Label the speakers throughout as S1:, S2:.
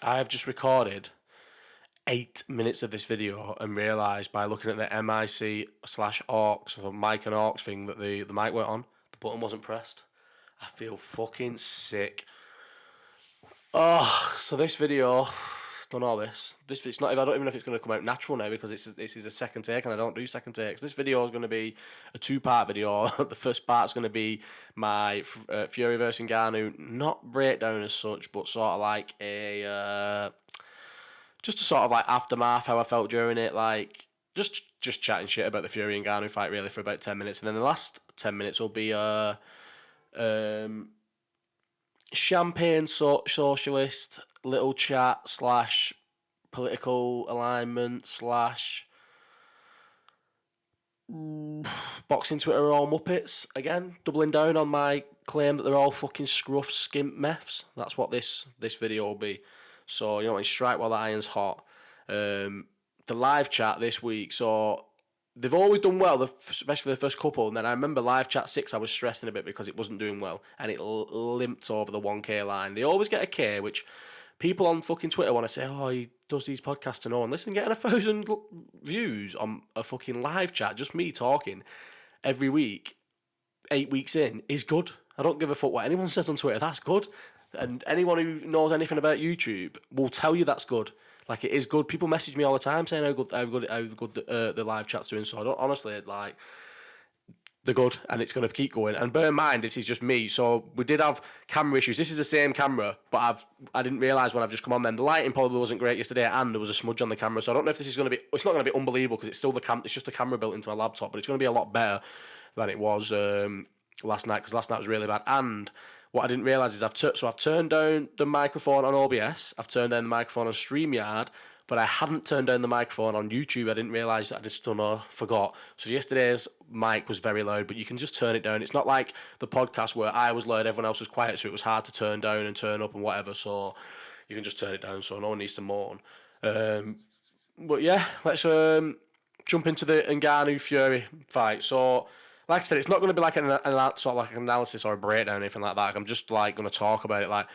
S1: I've just recorded 8 minutes of this video and realised by looking at the MIC/aux or mic and aux thing that the mic went on, the button wasn't pressed. I feel fucking sick. Oh, so this video, done all this. It's not. I don't even know if it's going to come out natural now because this is a second take and I don't do second takes. This video is going to be a two-part video. The first part's going to be my Fury versus Ngannou, not breakdown as such, but sort of like a just a sort of like aftermath, how I felt during it, like just chatting shit about the Fury and Ngannou fight really for about 10 minutes, and then the last 10 minutes will be champagne socialist little chat slash political alignment slash boxing Twitter are all muppets again, doubling down on my claim that they're all fucking scruff skimp meths. That's what this video will be. So you know, strike while the iron's hot. The live chat this week, so they've always done well, especially the first couple. And then I remember live chat 6, I was stressing a bit because it wasn't doing well, and it limped over the 1K line. They always get a K, which people on fucking Twitter want to say, oh, he does these podcasts to no one. Listen, getting 1,000 views on a fucking live chat, just me talking every week, 8 weeks in, is good. I don't give a fuck what anyone says on Twitter. That's good. And anyone who knows anything about YouTube will tell you that's good. Like, it is good. People message me all the time saying how good the live chat's doing. So I don't honestly, like, they're good, and it's going to keep going. And bear in mind, this is just me. So we did have camera issues. This is the same camera, but I didn't realise when I've just come on then. The lighting probably wasn't great yesterday, and there was a smudge on the camera. So I don't know if this is going to be. It's not going to be unbelievable because it's still it's just a camera built into my laptop, but it's going to be a lot better than it was last night, because last night was really bad. And what I didn't realise is I've turned down the microphone on OBS, I've turned down the microphone on StreamYard, but I hadn't turned down the microphone on YouTube. I didn't realise that. I just don't know, forgot. So yesterday's mic was very loud, but you can just turn it down. It's not like the podcast where I was loud, everyone else was quiet, so it was hard to turn down and turn up and whatever, so you can just turn it down, so no one needs to moan. But yeah, let's jump into the Ngannou Fury fight. So like I said, it's not going to be like an sort of like an analysis or a breakdown or anything like that. I'm just like going to talk about it. Like,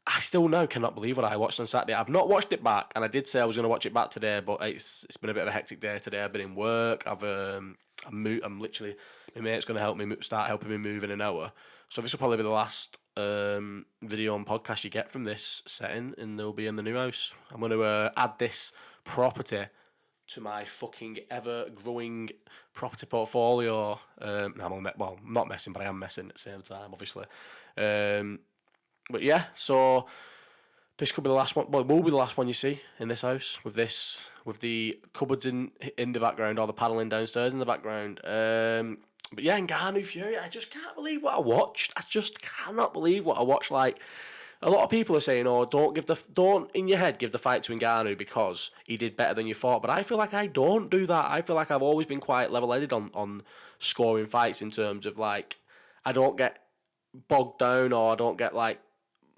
S1: I still now cannot believe what I watched on Saturday. I've not watched it back, and I did say I was going to watch it back today, but it's been a bit of a hectic day today. I've been in work. I'm literally, my mate's going to helping me move in an hour. So this will probably be the last video and podcast you get from this setting, and they'll be in the new house. I'm going to add this property to my fucking ever-growing property portfolio. I'm not messing, but I am messing at the same time, obviously. But yeah, so this could be the last one. Well, it will be the last one you see in this house with the cupboards in the background, or the paneling downstairs in the background. But yeah, Ngannou Fury, I just can't believe what I watched. I just cannot believe what I watched. Like, a lot of people are saying, oh, don't in your head give the fight to Ngannou because he did better than you thought. But I feel like I don't do that. I feel like I've always been quite level-headed on scoring fights, in terms of, like, I don't get bogged down, or I don't get, like,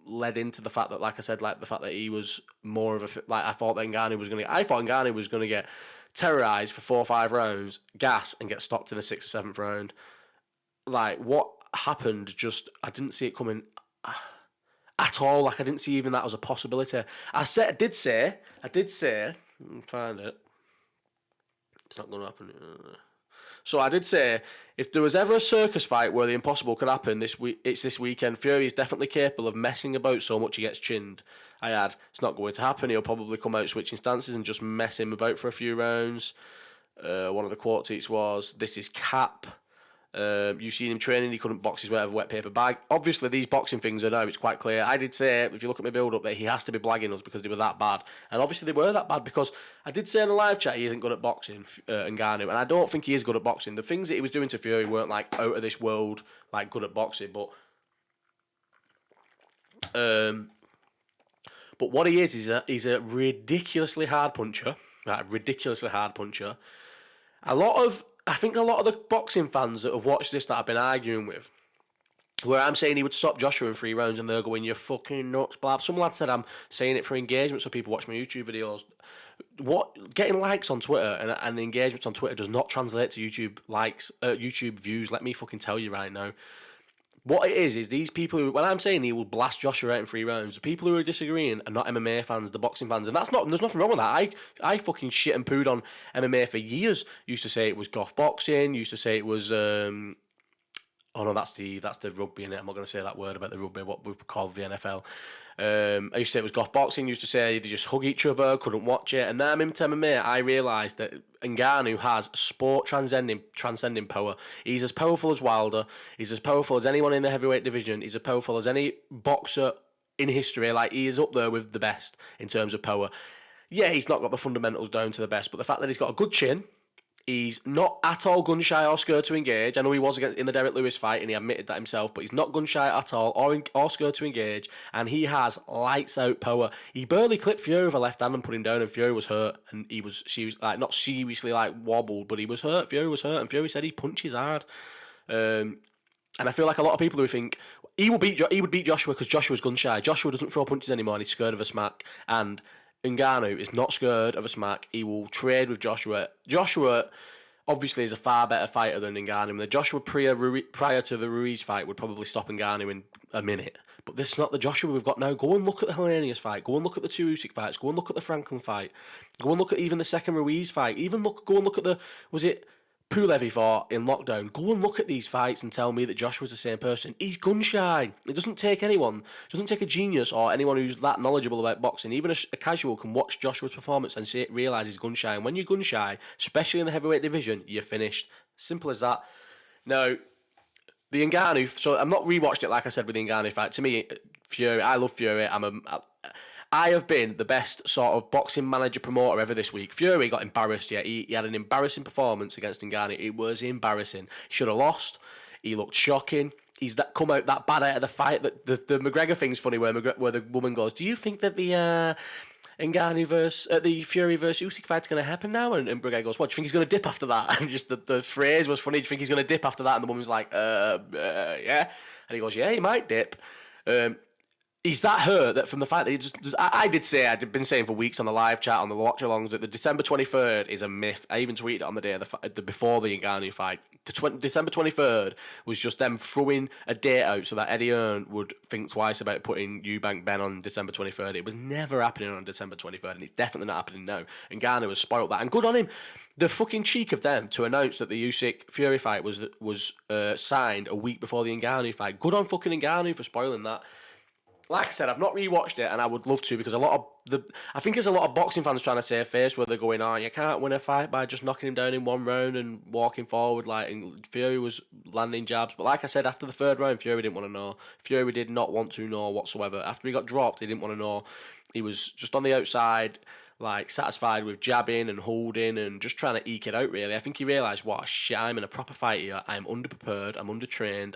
S1: led into the fact that, like I said, like the fact that he was more of a, like, I thought Ngannou was going to get terrorised for 4 or 5 rounds, gas, and get stopped in the 6th or 7th round. Like, what happened, just, I didn't see it coming at all. Like, I didn't see even that as a possibility. I did say, find it. It's not going to happen. So I did say, if there was ever a circus fight where the impossible could happen it's this weekend. Fury is definitely capable of messing about so much he gets chinned. It's not going to happen. He'll probably come out switching stances and just mess him about for a few rounds. One of the quote tweets was, "This is cap. You've seen him training, he couldn't box his way out of a wet paper bag." Obviously, these boxing things are now, it's quite clear. I did say, if you look at my build-up, that he has to be blagging us because they were that bad. And obviously they were that bad, because I did say in the live chat he isn't good at boxing, Ngannou, and I don't think he is good at boxing. The things that he was doing to Fury weren't, like, out of this world, like, good at boxing, but what he is he's a ridiculously hard puncher. Right, ridiculously hard puncher. I think a lot of the boxing fans that have watched this, that I've been arguing with, where I'm saying he would stop Joshua in 3 rounds, and they're going, "You're fucking nuts, blah." Some lad said I'm saying it for engagement, so people watch my YouTube videos. Getting likes on Twitter and engagements on Twitter does not translate to YouTube likes, YouTube views. Let me fucking tell you right now. What it is these people who, when I'm saying he will blast Joshua out in 3 rounds, the people who are disagreeing are not MMA fans, the boxing fans, and there's nothing wrong with that. I fucking shit and pooed on MMA for years. Used to say it was goth boxing. Used to say it was oh no, that's the rugby in it. I'm not going to say that word about the rugby, what we call the NFL. I used to say it was goth boxing. Used to say they just hug each other, couldn't watch it. And now I'm into MMA. I realised that Ngannou has sport transcending power. He's as powerful as Wilder. He's as powerful as anyone in the heavyweight division. He's as powerful as any boxer in history. Like, he is up there with the best in terms of power. Yeah, he's not got the fundamentals down to the best, but the fact that he's got a good chin. He's not at all gun shy or scared to engage. I know he was in the Derek Lewis fight and he admitted that himself, but he's not gun shy at all or scared to engage. And he has lights out power. He barely clipped Fury with a left hand and put him down, and Fury was hurt. And she was like not seriously like wobbled, but he was hurt. Fury was hurt, and Fury said he punches hard. And I feel like a lot of people who think he would beat Joshua because Joshua's gun shy. Joshua doesn't throw punches anymore, and he's scared of a smack. And Ngannou is not scared of a smack. He will trade with Joshua. Joshua obviously is a far better fighter than Ngannou. The Joshua prior to the Ruiz fight would probably stop Ngannou in a minute. But this is not the Joshua we've got now. Go and look at the Helenius fight. Go and look at the 2 Usyk fights. Go and look at the Franklin fight. Go and look at even the second Ruiz fight. Go and look at the, was it Pulev he fought in lockdown? Go and look at these fights and tell me that Joshua's the same person. He's gun shy. It doesn't take anyone. It doesn't take a genius or anyone who's that knowledgeable about boxing. Even a casual can watch Joshua's performance and realise he's gun shy. And when you're gun shy, especially in the heavyweight division, you're finished. Simple as that. Now, the Ngannou. So I'm not rewatched it like I said with the Ngannou fight. To me, Fury. I love Fury. I have been the best sort of boxing manager promoter ever this week. Fury got embarrassed, yeah. He had an embarrassing performance against Ngannou. It was embarrassing. He should have lost. He looked shocking. He's come out that bad out of the fight. The McGregor thing's funny where the woman goes, do you think that the Ngannou the Fury versus Usyk fight's going to happen now? And McGregor goes, what, do you think he's going to dip after that? And just the phrase was funny. Do you think he's going to dip after that? And the woman's like, yeah. And he goes, yeah, he might dip. He's that hurt that from the fact that he just... I'd been saying for weeks on the live chat, on the watch-alongs, that the December 23rd is a myth. I even tweeted it on the day of before the Ngannou fight. December 23rd was just them throwing a date out so that Eddie Hearn would think twice about putting Eubank Ben on December 23rd. It was never happening on December 23rd, and it's definitely not happening now. And Ngannou has spoiled that. And good on him. The fucking cheek of them to announce that the Usyk Fury fight was signed a week before the Ngannou fight. Good on fucking Ngannou for spoiling that. Like I said, I've not rewatched it, and I would love to, because I think there's a lot of boxing fans trying to save face where they're going, you can't win a fight by just knocking him down in 1 round and walking forward. And Fury was landing jabs, but like I said, after the 3rd round, Fury didn't want to know. Fury did not want to know whatsoever. After he got dropped, he didn't want to know. He was just on the outside, like satisfied with jabbing and holding and just trying to eke it out. Really, I think he realised, what shit, I'm in a proper fight here. I'm underprepared. I'm undertrained.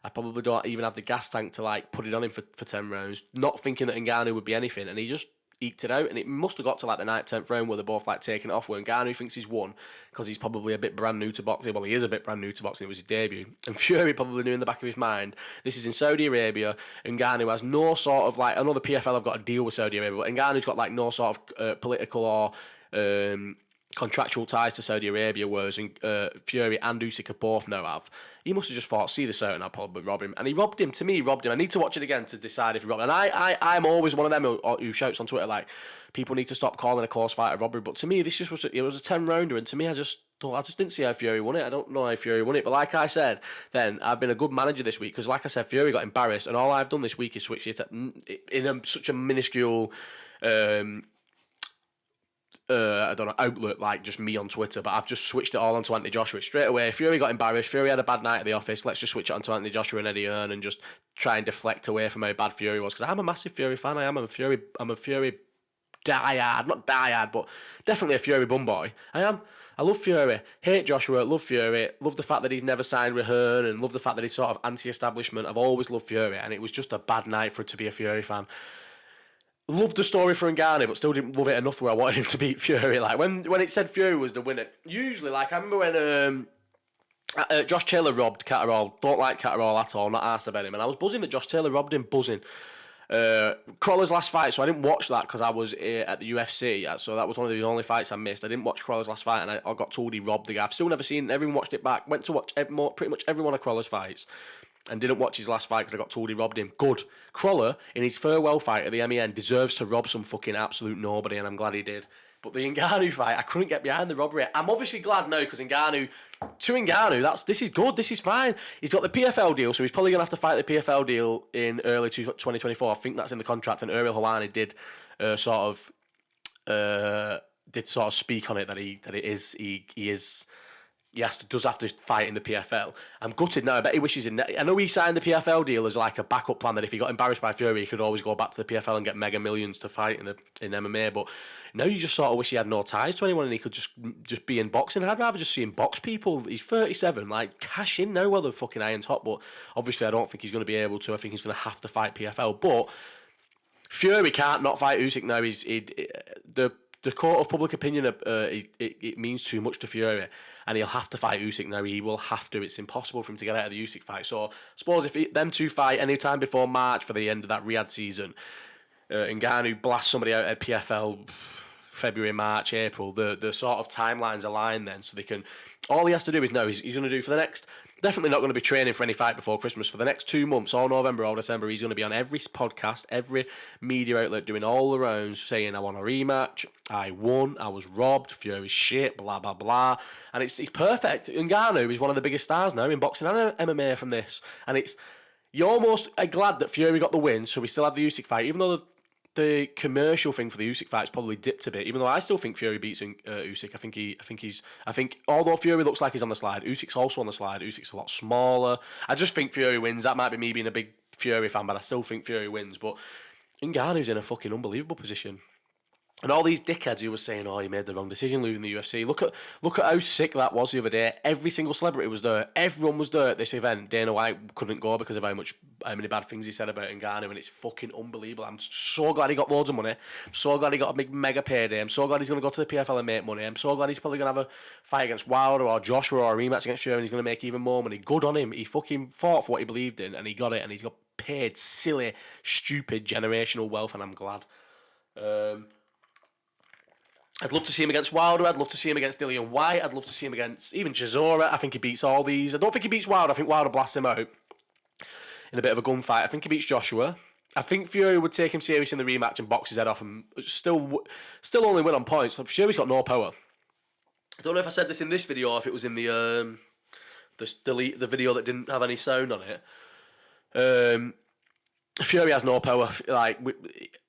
S1: I probably don't even have the gas tank to like put it on him for 10 rounds, not thinking that Ngannou would be anything, and he just eked it out. And it must have got to like the 9th, 10th round where they're both like taking it off, where Ngannou thinks he's won because he's probably a bit brand new to boxing. Well, he is a bit brand new to boxing. It was his debut. And Fury probably knew in the back of his mind, this is in Saudi Arabia. Ngannou has no sort of like, I know the PFL have got to deal with Saudi Arabia, but Ngannou's got like no sort of political or contractual ties to Saudi Arabia, whereas Fury and Usyk both now have. He must have just thought, see this out and I'll probably rob him. And he robbed him. To me, he robbed him. I need to watch it again to decide if he robbed him. And I'm always one of them who shouts on Twitter, like, people need to stop calling a close fight a robbery. But to me, this just was a 10-rounder. And to me, I just didn't see how Fury won it. I don't know how Fury won it. But like I said, then I've been a good manager this week. Because like I said, Fury got embarrassed. And all I've done this week is switch it in such a minuscule... I don't know, outlet like just me on Twitter, but I've just switched it all onto Anthony Joshua straight away. Fury got embarrassed. Fury had a bad night at the office. Let's just switch it onto Anthony Joshua and Eddie Hearn and just try and deflect away from how bad Fury was. Because I'm a massive Fury fan. I'm a Fury diehard, not diehard, but definitely a Fury bum boy. I am. I love Fury. Hate Joshua. Love Fury. Love the fact that he's never signed with Hearn, and love the fact that he's sort of anti-establishment. I've always loved Fury, and it was just a bad night for it to be a Fury fan. Loved the story for Ngannou, but still didn't love it enough where I wanted him to beat Fury. Like when it said Fury was the winner, usually, like I remember when Josh Taylor robbed Catterall. Don't like Catterall at all. Not asked about him, and I was buzzing that Josh Taylor robbed him. Buzzing. Crawler's last fight, so I didn't watch that because I was at the UFC, so that was one of the only fights I missed. I didn't watch Crawler's last fight, and I got told he robbed the guy. I've still never seen. Everyone watched it back. Went to watch pretty much every one of Crawler's fights. and didn't watch his last fight because I got told he robbed him. Good. Crawler, in his farewell fight at the MEN, deserves to rob some fucking absolute nobody, and I'm glad he did. But the Ngannou fight, I couldn't get behind the robbery. I'm obviously glad now because Ngannou, this is good, this is fine. He's got the PFL deal, so he's probably going to have to fight the PFL deal in early 2024. I think that's in the contract, and Ariel Helwani did sort of speak on it that he does have to fight in the PFL. I'm gutted now. I bet he wishes I know he signed the PFL deal as like a backup plan that if he got embarrassed by Fury, he could always go back to the PFL and get mega millions to fight in MMA. But now you just sort of wish he had no ties to anyone and he could just be in boxing. I'd rather just see him box people. He's 37, like cash in now while the fucking iron's hot. But obviously, I don't think he's going to be able to. I think he's going to have to fight PFL. But Fury can't not fight Usyk now. The court of public opinion, it means too much to Fury, and he'll have to fight Usyk now. He will have to. It's impossible for him to get out of the Usyk fight. So I suppose if them two fight any time before March for the end of that Riyadh season, Ngannou blasts somebody out at PFL February, March, April, the sort of timelines align then, so they can. All he has to do is know he's going to do for the next. Definitely not going to be training for any fight before Christmas. For the next 2 months, all November, all December, he's going to be on every podcast, every media outlet, doing all the rounds, saying, I want a rematch, I won, I was robbed, Fury's shit, blah, blah, blah. And it's perfect. Ngannou is one of the biggest stars now in boxing and MMA from this. And you're almost glad that Fury got the win, so we still have the Usyk fight, even though the commercial thing for the Usyk fight's probably dipped a bit. Even though I still think Fury beats Usyk, I think although Fury looks like he's on the slide, Usyk's also on the slide. Usyk's a lot smaller. I just think Fury wins. That might be me being a big Fury fan, but I still think Fury wins. But Ngannou's in a fucking unbelievable position. And all these dickheads who were saying, "Oh, he made the wrong decision losing the UFC." Look at how sick that was the other day. Every single celebrity was there. Everyone was there at this event. Dana White couldn't go because of how many bad things he said about Ngannou, and it's fucking unbelievable. I'm so glad he got loads of money. I'm so glad he got a big mega payday. I'm so glad he's going to go to the PFL and make money. I'm so glad he's probably going to have a fight against Wilder or Joshua or a rematch against Fury, and he's going to make even more money. Good on him. He fucking fought for what he believed in, and he got it, and he's got paid silly, stupid, generational wealth, and I'm glad. I'd love to see him against Wilder. I'd love to see him against Dillian Whyte. I'd love to see him against even Chisora. I think he beats all these. I don't think he beats Wilder. I think Wilder blasts him out in a bit of a gunfight. I think he beats Joshua. I think Fury would take him serious in the rematch and box his head off and still only win on points. Fury's got no power. I don't know if I said this in this video or if it was in the video that didn't have any sound on it. Fury has no power. Like,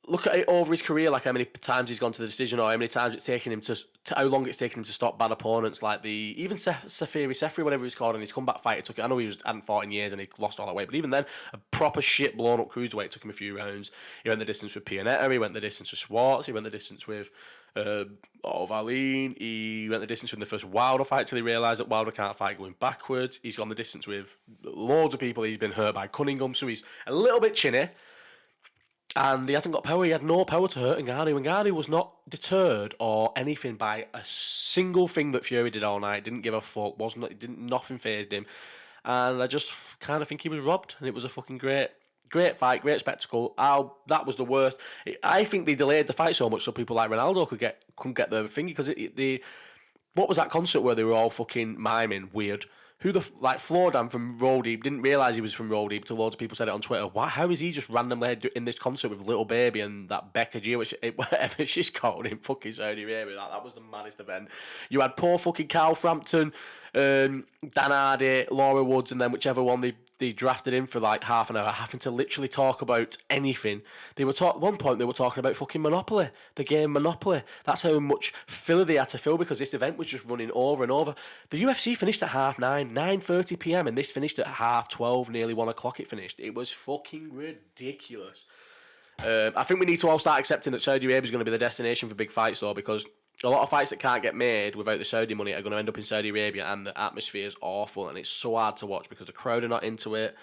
S1: look at it over his career, like how many times he's gone to the decision, or how many times it's taken him to how long it's taken him to stop bad opponents, like even Seferi, whatever he's called, in his comeback fight. It took. I know he hadn't fought in years and he lost all that weight, but even then, a proper shit blown up cruiserweight took him a few rounds. He went the distance with Pianetta. He went the distance with Schwartz. He went the distance with Valin. He went the distance with the first Wilder fight till he realised that Wilder can't fight going backwards. He's gone the distance with loads of people. He's been hurt by Cunningham, so he's a little bit chinny. And he hasn't got power. He had no power to hurt Ngannou. Ngannou was not deterred or anything by a single thing that Fury did all night. Didn't give a fuck. Nothing fazed him. And I just kind of think he was robbed. And it was a fucking great fight, great spectacle. That was the worst. I think they delayed the fight so much so people like Ronaldo couldn't get the thingy, because what was that concert where they were all fucking miming weird? Flordan from Roll Deep didn't realise he was from Roll Deep till loads of people said it on Twitter. How is he just randomly in this concert with Little Baby and that Becca G, whatever she's called in fucking Saudi Arabia? That was the maddest event. You had poor fucking Carl Frampton, Dan Hardy, Laura Woods, and then whichever one they drafted in for like half an hour, having to literally talk about anything. At one point they were talking about fucking Monopoly, the game Monopoly. That's how much filler they had to fill, because this event was just running over and over. The UFC finished at 9:30, 9:30 p.m, and this finished at 12:30, nearly 1 o'clock it finished. It was fucking ridiculous. I think we need to all start accepting that Saudi Arabia is going to be the destination for big fights, though, because a lot of fights that can't get made without the Saudi money are going to end up in Saudi Arabia, and the atmosphere is awful, and it's so hard to watch because the crowd are not into it.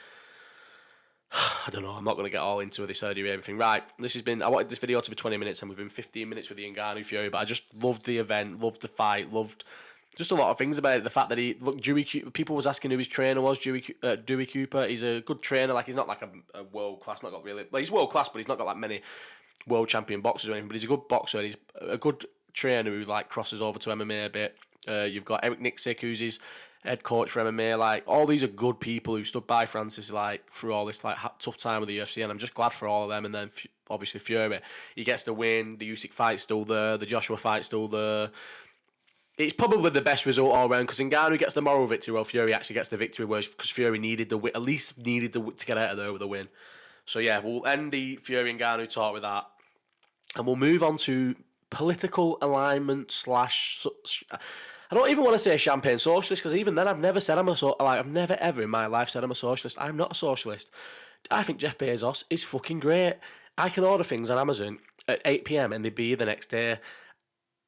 S1: I don't know, I'm not going to get all into the Saudi Arabia thing. Right, I wanted this video to be 20 minutes, and we've been 15 minutes with the Ngannou Fury, but I just loved the event, loved the fight, loved just a lot of things about it. The fact that people was asking who his trainer was, Dewey Cooper. He's a good trainer, like he's not like a world class, he's world class, but he's not got like many world champion boxers or anything, but he's a good boxer, and he's a good trainer who like crosses over to MMA a bit. You've got Eric Nixick, who's his head coach for MMA. Like, all these are good people who stood by Francis, like, through all this, like, tough time with the UFC, and I'm just glad for all of them. And then, obviously, Fury, he gets the win. The Usyk fight's still there. The Joshua fight's still there. It's probably the best result all around, because Ngannou gets the moral victory, while Fury actually gets the victory, because Fury needed the win, at least needed to get out of there with a win. So, yeah, we'll end the Fury and Ngannou talk with that. And we'll move on to political alignment / I don't even want to say champagne socialist, because even then I've never said I've never ever in my life said I'm a socialist. I'm not a socialist. I think Jeff Bezos is fucking great. I can order things on Amazon at 8 p.m. and they'd be here the next day.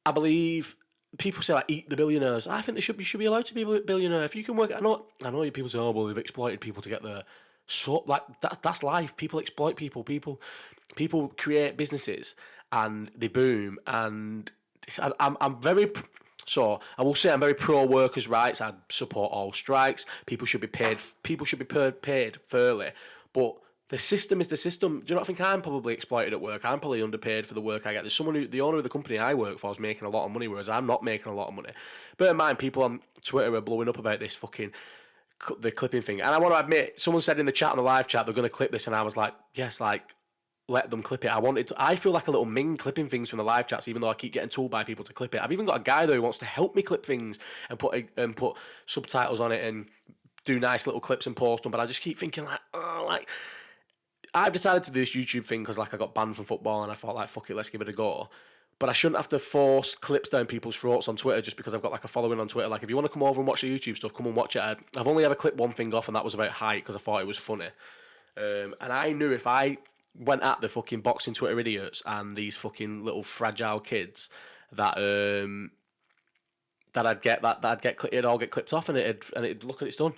S1: I believe people say, like, eat the billionaires. I think they should be allowed to be a billionaire. If you can work, I know you people say, oh well, they've exploited people to get there. So, like, that's life. People exploit people. People create businesses and they boom. And I'm very. So I will say I'm very pro workers' rights. I support all strikes. People should be paid. People should be paid fairly. But the system is the system. Do you not think I'm probably exploited at work? I'm probably underpaid for the work I get. There's someone the owner of the company I work for is making a lot of money, whereas I'm not making a lot of money. Bear in mind, people on Twitter are blowing up about this fucking the clipping thing. And I want to admit, someone said in the chat, on the live chat, they're going to clip this, and I was like, yes, like, let them clip it. I feel like a little Ming clipping things from the live chats, even though I keep getting told by people to clip it. I've even got a guy though who wants to help me clip things and put subtitles on it and do nice little clips and post them. But I just keep thinking, like, oh, like, I've decided to do this YouTube thing because, like, I got banned from football and I thought, like, fuck it, let's give it a go. But I shouldn't have to force clips down people's throats on Twitter just because I've got, like, a following on Twitter. Like, if you want to come over and watch the YouTube stuff, come and watch it. I've only ever clipped one thing off, and that was about height because I thought it was funny. And I knew if I went at the fucking boxing Twitter idiots and these fucking little fragile kids that it'd all get clipped off, and it'd look at it's done.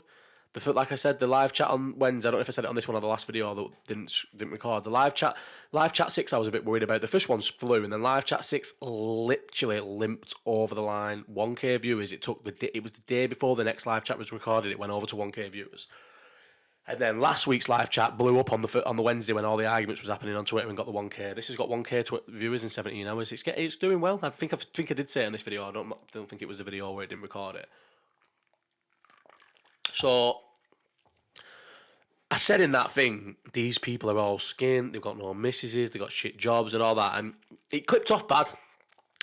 S1: Like I said, the live chat on Wednesday, I don't know if I said it on this one or the last video that didn't record. The live chat 6 I was a bit worried about. The first one's flew, and then live chat 6 literally limped over the line. 1k viewers. It was the day before the next live chat was recorded. It went over to 1k viewers. And then last week's live chat blew up on the Wednesday when all the arguments was happening on Twitter and got the 1k. This has got 1k viewers in 17 hours. It's doing well. I think I did say it in this video. I don't think it was the video where it didn't record it. So I said in that thing, these people are all skint. They've got no missuses. They've got shit jobs and all that. And it clipped off bad.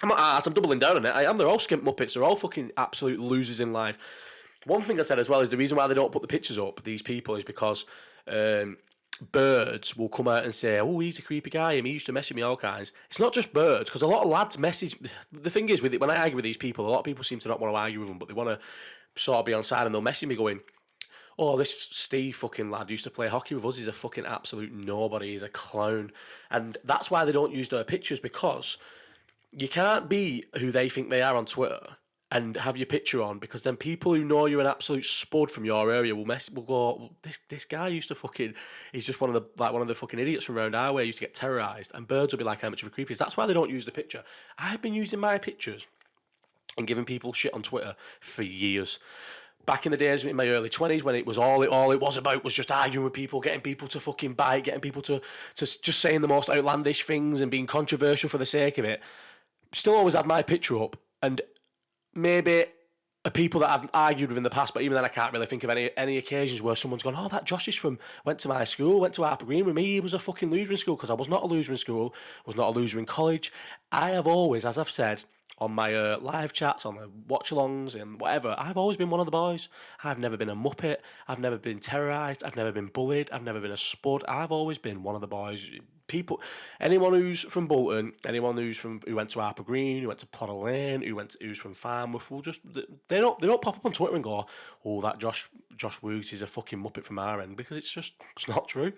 S1: I'm not arsed. I'm doubling down on it. They're all skint muppets. They're all fucking absolute losers in life. One thing I said as well is the reason why they don't put the pictures up, these people, is because birds will come out and say, oh, he's a creepy guy, and he used to mess with me all kinds. It's not just birds, because a lot of lads message. The thing is, with it, when I argue with these people, a lot of people seem to not want to argue with them, but they want to sort of be on side, and they'll message me going, oh, this Steve fucking lad used to play hockey with us, he's a fucking absolute nobody, he's a clown. And that's why they don't use their pictures, because you can't be who they think they are on Twitter and have your picture on, because then people who know you're an absolute spud from your area will go, this guy used to fucking, he's just one of the fucking idiots from around our way, used to get terrorised, and birds will be like, how much of a creep is. That's why they don't use the picture. I've been using my pictures and giving people shit on Twitter for years. Back in the days in my early 20s, when it was all it was about was just arguing with people, getting people to fucking bite, getting people to just saying the most outlandish things and being controversial for the sake of it. Still always had my picture up, and maybe people that I've argued with in the past, but even then I can't really think of any occasions where someone's gone, oh, that Josh is went to my school, went to Harper Green with me, he was a fucking loser in school, because I was not a loser in school, was not a loser in college. I have always, as I've said, on my live chats, on the watch-alongs and whatever, I've always been one of the boys. I've never been a muppet, I've never been terrorised, I've never been bullied, I've never been a spud, I've always been one of the boys. People, anyone who's from Bolton, anyone who went to Harper Green, who went to Potter Lane, who's from Farnworth, will just they don't pop up on Twitter and go, oh, that Josh Woods is a fucking muppet from our end, because it's not true.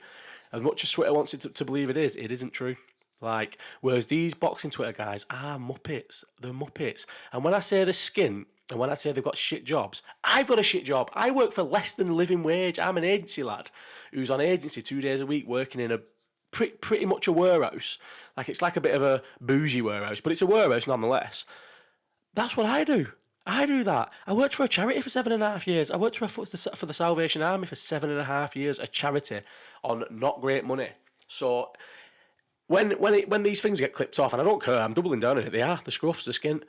S1: As much as Twitter wants it to believe it isn't true. Like, whereas these boxing Twitter guys are muppets. They're muppets. And when I say they're skint, and when I say they've got shit jobs, I've got a shit job. I work for less than living wage. I'm an agency lad who's on agency 2 days a week, working in a pretty much a warehouse. Like, it's like a bit of a bougie warehouse, but it's a warehouse nonetheless. That's what I do. I do that. I worked for a charity for 7.5 years. I worked for the Salvation Army for 7.5 years, a charity on not great money. So when these things get clipped off, and I don't care, I'm doubling down on it, they're scruffs, they're skint.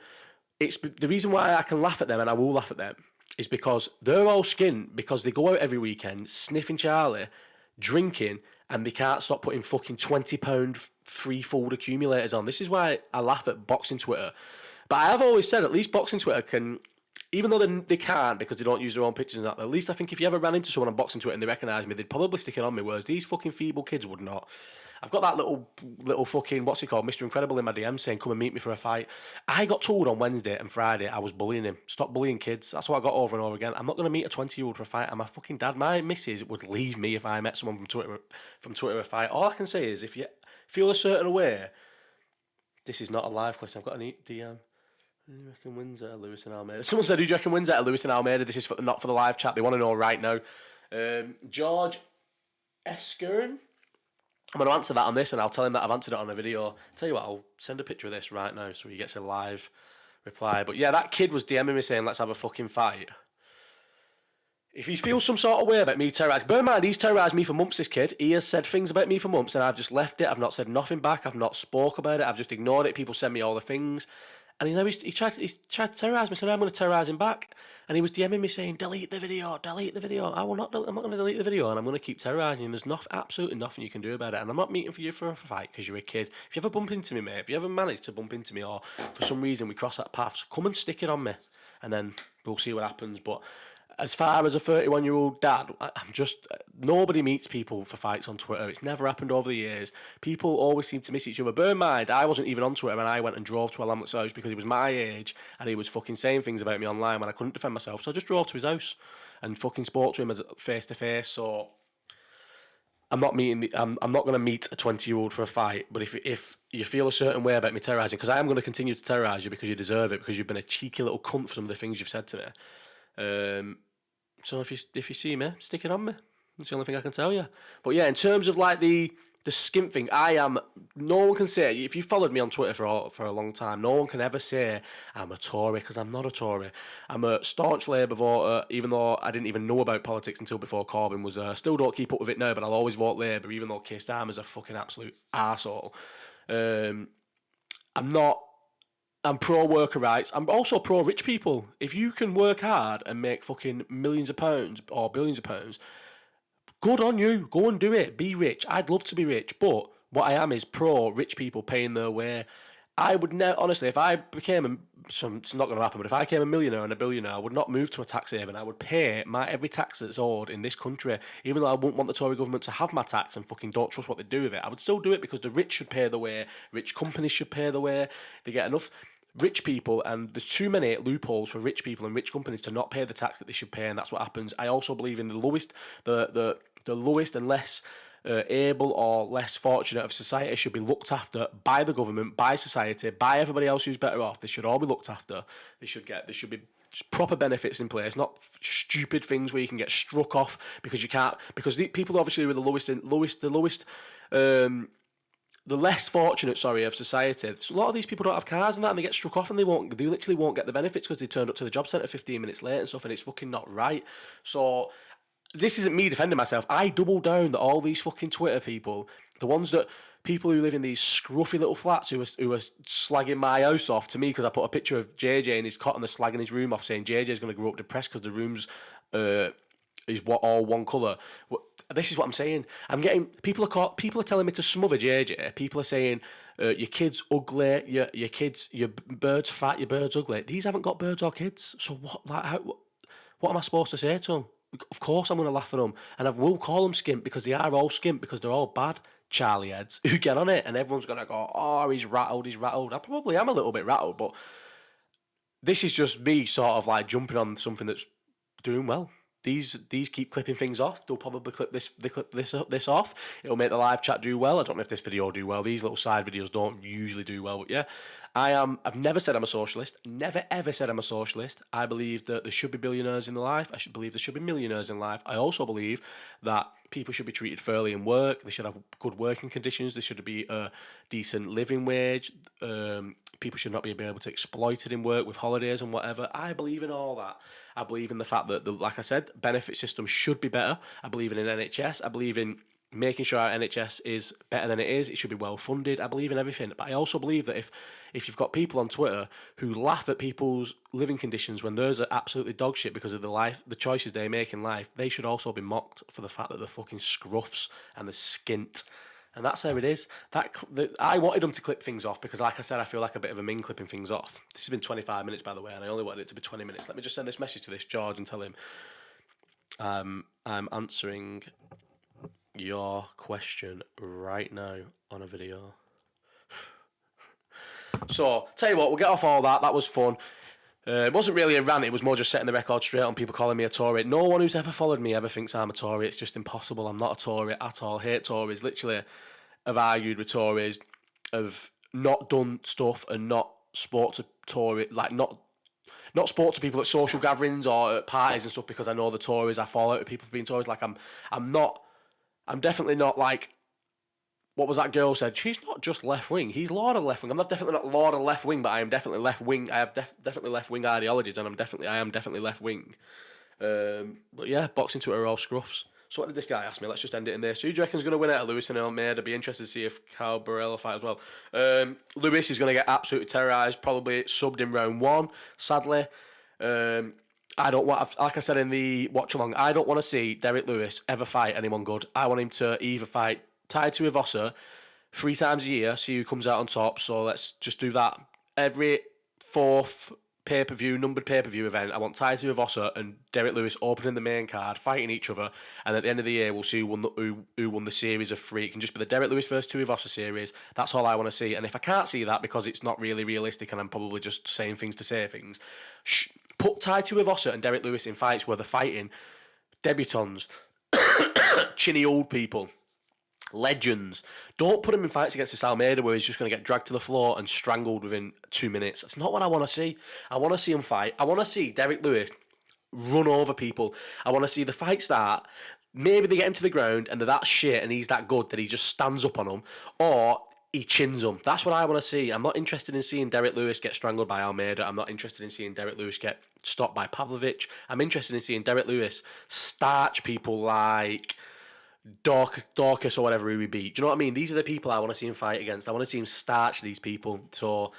S1: It's the reason why I can laugh at them, and I will laugh at them, is because they're all skint because they go out every weekend sniffing Charlie, drinking, and they can't stop putting fucking £20 free food accumulators on. This is why I laugh at boxing Twitter. But I have always said at least boxing Twitter can, even though they can't because they don't use their own pictures and that, at least I think if you ever ran into someone on boxing Twitter and they recognise me, they'd probably stick it on me, whereas these fucking feeble kids would not. I've got that little fucking, what's he called, Mr. Incredible in my DM saying, come and meet me for a fight. I got told on Wednesday and Friday I was bullying him. Stop bullying kids. That's what I got over and over again. I'm not going to meet a 20-year-old for a fight. I'm a fucking dad. My missus would leave me if I met someone from Twitter a fight. All I can say is if you feel a certain way, this is not a live question. I've got an DM. Who do you reckon wins at Lewis and Almeida? Someone said, who do you reckon wins at Lewis and Almeida? This is not for the live chat. They want to know right now. George Eskern. I'm going to answer that on this, and I'll tell him that I've answered it on a video. Tell you what, I'll send a picture of this right now so he gets a live reply. But yeah, that kid was DMing me saying, let's have a fucking fight. If he feels some sort of way about me terrorising, bear in mind, he's terrorised me for months, this kid. He has said things about me for months, and I've just left it. I've not said nothing back. I've not spoke about it. I've just ignored it. People send me all the things. And he tried to terrorise me, so now I'm going to terrorise him back. And he was DMing me saying, delete the video. I'm not going to delete the video, and I'm going to keep terrorising him. There's absolutely nothing you can do about it. And I'm not meeting for you for a fight because you're a kid. If you ever bump into me, mate, if you ever manage to bump into me or for some reason we cross that path, so come and stick it on me. And then we'll see what happens. But as far as a 31-year-old dad, nobody meets people for fights on Twitter. It's never happened over the years. People always seem to miss each other. Bear in mind, I wasn't even on Twitter and I went and drove to Alamut's house because he was my age and he was fucking saying things about me online when I couldn't defend myself. So I just drove to his house and fucking spoke to him as face to face. So I'm not going to meet a 20-year-old for a fight. But if you feel a certain way about me terrorising, because I am going to continue to terrorise you because you deserve it, because you've been a cheeky little cunt for some of the things you've said to me. So if you see me, stick it on me. That's the only thing I can tell you. But yeah, in terms of like the skimp thing, no one can say, if you followed me on Twitter for a long time, no one can ever say I'm a Tory, because I'm not a Tory. I'm a staunch Labour voter, even though I didn't even know about politics until before Corbyn was still don't keep up with it now, but I'll always vote Labour, even though Keir Starmer's a fucking absolute arsehole. I'm pro worker rights. I'm also pro rich people. If you can work hard and make fucking millions of pounds or billions of pounds, good on you. Go and do it. Be rich. I'd love to be rich, but what I am is pro rich people paying their way. I would never, honestly, if I became it's not going to happen, but if I became a millionaire and a billionaire, I would not move to a tax haven. I would pay every tax that's owed in this country, even though I wouldn't want the Tory government to have my tax and fucking don't trust what they do with it. I would still do it because the rich should pay the way, rich companies should pay the way. They get enough rich people, and there's too many loopholes for rich people and rich companies to not pay the tax that they should pay, and that's what happens. I also believe in the lowest and less able or less fortunate of society should be looked after by the government, by society, by everybody else who's better off. They should all be looked after. There should be proper benefits in place, not stupid things where you can get struck off because you can't, because the people obviously who are the less fortunate, of society. So a lot of these people don't have cars and that, and they get struck off and they literally won't get the benefits because they turned up to the job centre 15 minutes late and stuff, and it's fucking not right. So this isn't me defending myself. I double down that all these fucking Twitter people, people who live in these scruffy little flats who are slagging my house off to me because I put a picture of JJ in his cot and they're slagging his room off, saying JJ's going to grow up depressed because the room's is all one colour. This is what I'm saying. People are telling me to smother JJ. People are saying your kid's ugly, your bird's fat, your bird's ugly. These haven't got birds or kids. So what am I supposed to say to them? Of course I'm going to laugh at them, and I will call them skimp because they are all skimp, because they're all bad Charlie heads who get on it, and everyone's going to go, oh, he's rattled. I probably am a little bit rattled, but this is just me sort of like jumping on something that's doing well. These keep clipping things off. They'll probably clip this off. It'll make the live chat do well. I don't know if this video will do well. These little side videos don't usually do well, but yeah. I've never said I'm a socialist. Never ever said I'm a socialist. I believe that there should be billionaires in life. I believe there should be millionaires in life. I also believe that people should be treated fairly in work. They should have good working conditions. There should be a decent living wage. People should not be able to exploit it in work with holidays and whatever. I believe in all that. I believe in the fact that, like I said, benefit systems should be better. I believe in an NHS. I believe in making sure our NHS is better than it is. It should be well funded. I believe in everything, but I also believe that if you've got people on Twitter who laugh at people's living conditions when theirs are absolutely dog shit because of the choices they make in life, they should also be mocked for the fact that they're fucking scruffs and they're skint. And that's how it is. I wanted them to clip things off because, like I said, I feel like a bit of a min clipping things off. This has been 25 minutes, by the way, and I only wanted it to be 20 minutes. Let me just send this message to this George and tell him I'm answering your question right now on a video. So, tell you what, we'll get off all that. That was fun. It wasn't really a rant, it was more just setting the record straight on people calling me a Tory. No one who's ever followed me ever thinks I'm a Tory. It's just impossible. I'm not a Tory at all. Hate Tories. Literally, have argued with Tories, have not done stuff and not spoke to Tory, like not spoke to people at social gatherings or at parties and stuff because I know the Tories. I fall out with people for being Tories. Like I'm definitely not like, what was that girl said? She's not just left wing. He's Lord of left wing. I'm definitely not Lord of left wing, but I am definitely left wing. I have definitely left wing ideologies, and I am definitely left wing. But yeah, boxing Twitter are all scruffs. So what did this guy ask me? Let's just end it in this. Who do you reckon's going to win out of Lewis and Almeida? I'd be interested to see if Cal Barella fight as well. Lewis is going to get absolutely terrorised. Probably subbed in round 1. Sadly, I don't want. Like I said in the watch along, I don't want to see Derek Lewis ever fight anyone good. I want him to either fight Tai Tuivasa 3 times a year, see who comes out on top. So let's just do that every 4th numbered pay-per-view event. I want Tai Tuivasa and Derek Lewis opening the main card, fighting each other, and at the end of the year we'll see who won the series of 3. It can just be the Derek Lewis versus Tuivasa series. That's all I want to see. And if I can't see that because it's not really realistic and I'm probably just saying things to say things, put Tai Tuivasa and Derek Lewis in fights where they're fighting debutants, chinny old people, legends. Don't put him in fights against this Almeida where he's just going to get dragged to the floor and strangled within 2 minutes. That's not what I want to see. I want to see him fight. I want to see Derek Lewis run over people. I want to see the fight start. Maybe they get him to the ground and they're that shit and he's that good that he just stands up on them, or he chins them. That's what I want to see. I'm not interested in seeing Derek Lewis get strangled by Almeida. I'm not interested in seeing Derek Lewis get stopped by Pavlovich. I'm interested in seeing Derek Lewis starch people like Dorcas or whatever he would beat. Do you know what I mean? These are the people I want to see him fight against. I want to see him starch these people. So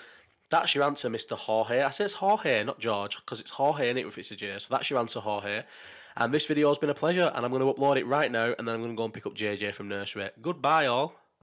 S1: that's your answer, Mr. Jorge. I say it's Jorge, not George, because it's Jorge in it if it's a J. So that's your answer, Jorge. And this video has been a pleasure, and I'm going to upload it right now, and then I'm going to go and pick up JJ from nursery. Goodbye, all.